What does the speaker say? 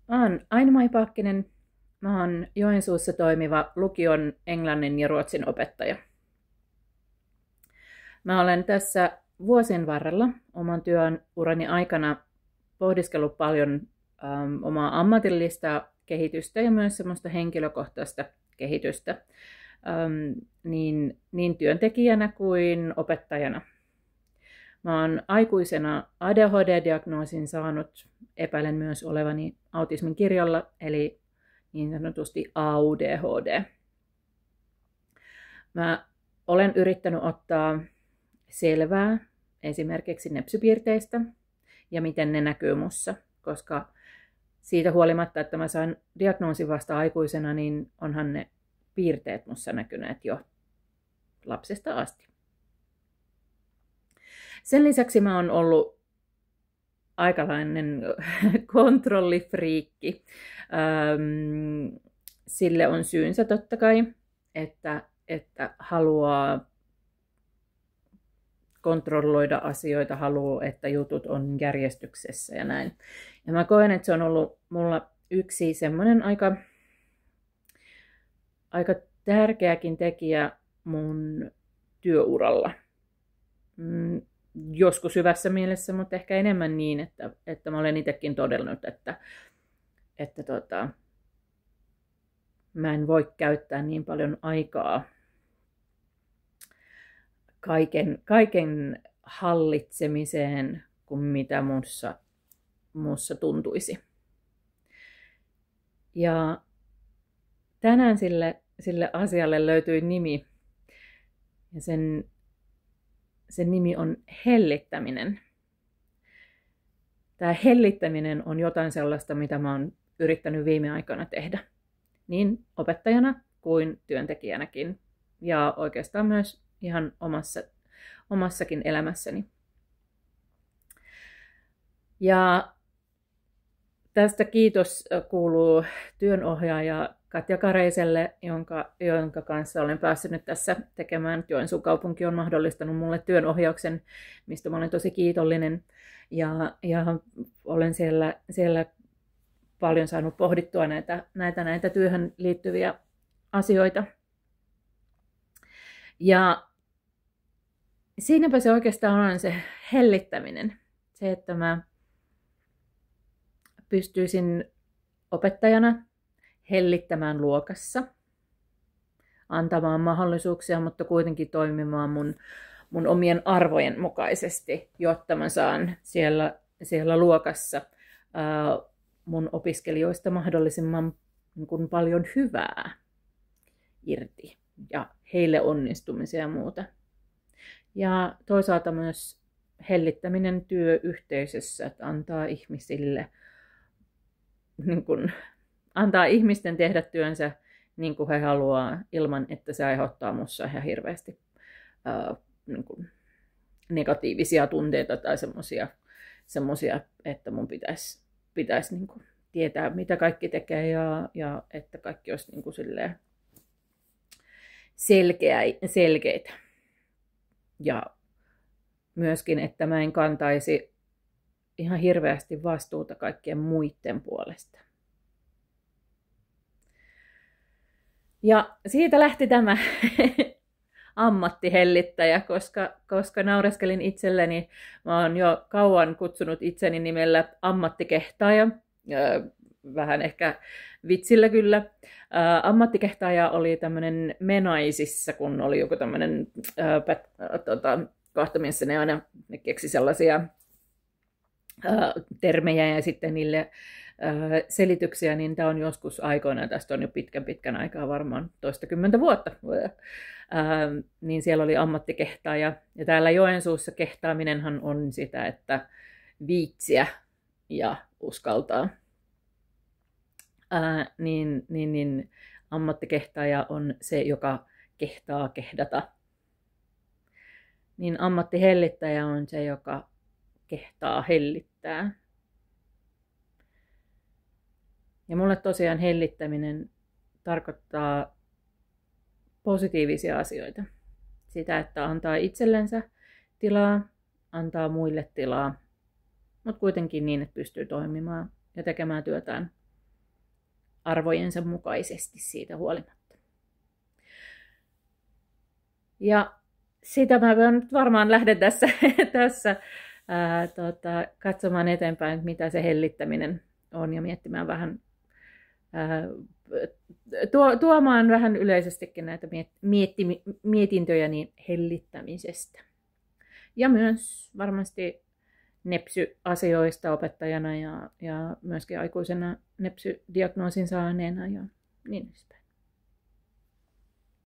Mä oon Aino-Mai Paakkinen. Mä oon Joensuussa toimiva lukion englannin ja ruotsin opettaja. Mä olen tässä vuosien varrella oman työn urani aikana pohdiskellut paljon omaa ammatillista kehitystä ja myös semmoista henkilökohtaista kehitystä niin työntekijänä kuin opettajana. Mä oon aikuisena ADHD-diagnoosin saanut, epäilen myös olevani autismin kirjolla, eli niin sanotusti AUDHD. Mä olen yrittänyt ottaa selvää esimerkiksi nepsypiirteistä ja miten ne näkyy mussa, koska siitä huolimatta, että mä sain diagnoosin vasta aikuisena, niin onhan ne piirteet mussa näkyneet jo lapsesta asti. Sen lisäksi mä oon ollut aikalainen kontrollifriikki. Sille on syynsä totta kai, että haluaa kontrolloida asioita, haluaa, että jutut on järjestyksessä ja näin. Ja mä koen, että se on ollut mulla yksi semmoinen aika tärkeäkin tekijä mun työuralla. Joskus hyvässä mielessä, mutta ehkä enemmän niin, että mä olen itsekin todennut, että mä en voi käyttää niin paljon aikaa kaiken hallitsemiseen kuin mitä mussa tuntuisi. Ja tänään sille asialle löytyi nimi, ja sen nimi on hellittäminen. Tämä hellittäminen on jotain sellaista, mitä mä oon yrittänyt viime aikoina tehdä. Niin opettajana kuin työntekijänäkin. Ja oikeastaan myös ihan omassakin elämässäni. Ja tästä kiitos kuuluu työnohjaaja Katja Kareiselle, jonka kanssa olen päässyt nyt tässä tekemään. Joensuun kaupunki on mahdollistanut mulle työnohjauksen, mistä mä olen tosi kiitollinen. Ja olen siellä paljon saanut pohdittua näitä työhön liittyviä asioita. Ja siinäpä se oikeastaan on se hellittäminen. Se, että mä pystyisin opettajana hellittämään luokassa, antamaan mahdollisuuksia, mutta kuitenkin toimimaan mun omien arvojen mukaisesti, jotta mä saan siellä luokassa mun opiskelijoista mahdollisimman paljon hyvää irti ja heille onnistumisia ja muuta. Ja toisaalta myös hellittäminen työyhteisössä, että antaa ihmisille antaa ihmisten tehdä työnsä niin kuin he haluaa, ilman että se aiheuttaa minussa ihan hirveästi negatiivisia tunteita tai semmoisia, että mun pitäisi tietää, mitä kaikki tekee ja että kaikki olisi selkeitä. Ja myöskin, että mä en kantaisi ihan hirveästi vastuuta kaikkien muiden puolesta. Ja siitä lähti tämä ammattihellittäjä, koska naureskelin itselleni. Mä oon jo kauan kutsunut itseni nimellä ammattikehtaaja. Vähän ehkä vitsillä kyllä. Ammattikehtaaja oli tämmöinen Menaisissa, kun oli joku tämmöinen kohta, missä ne keksi sellaisia termejä ja sitten niille selityksiä, niin tämä on joskus aikoina, tästä on jo pitkän aikaa, varmaan toistakymmentä vuotta, niin siellä oli ammattikehtaaja. Ja täällä Joensuussa kehtaaminenhan on sitä, että viitsiä ja uskaltaa. Niin ammattikehtaaja on se, joka kehtaa kehdata. Niin ammattihellittäjä on se, joka kehtaa hellittää. Ja mulle tosiaan hellittäminen tarkoittaa positiivisia asioita. Sitä, että antaa itsellensä tilaa, antaa muille tilaa, mutta kuitenkin niin, että pystyy toimimaan ja tekemään työtään arvojensa mukaisesti siitä huolimatta. Ja sitä mä nyt varmaan lähden tässä katsomaan eteenpäin, mitä se hellittäminen on, ja miettimään vähän, tuomaan vähän yleisestikin näitä mietintöjä niin hellittämisestä. Ja myös varmasti nepsy-asioista opettajana ja myöskin aikuisena nepsy-diagnoosin saaneena ja niin edespäin.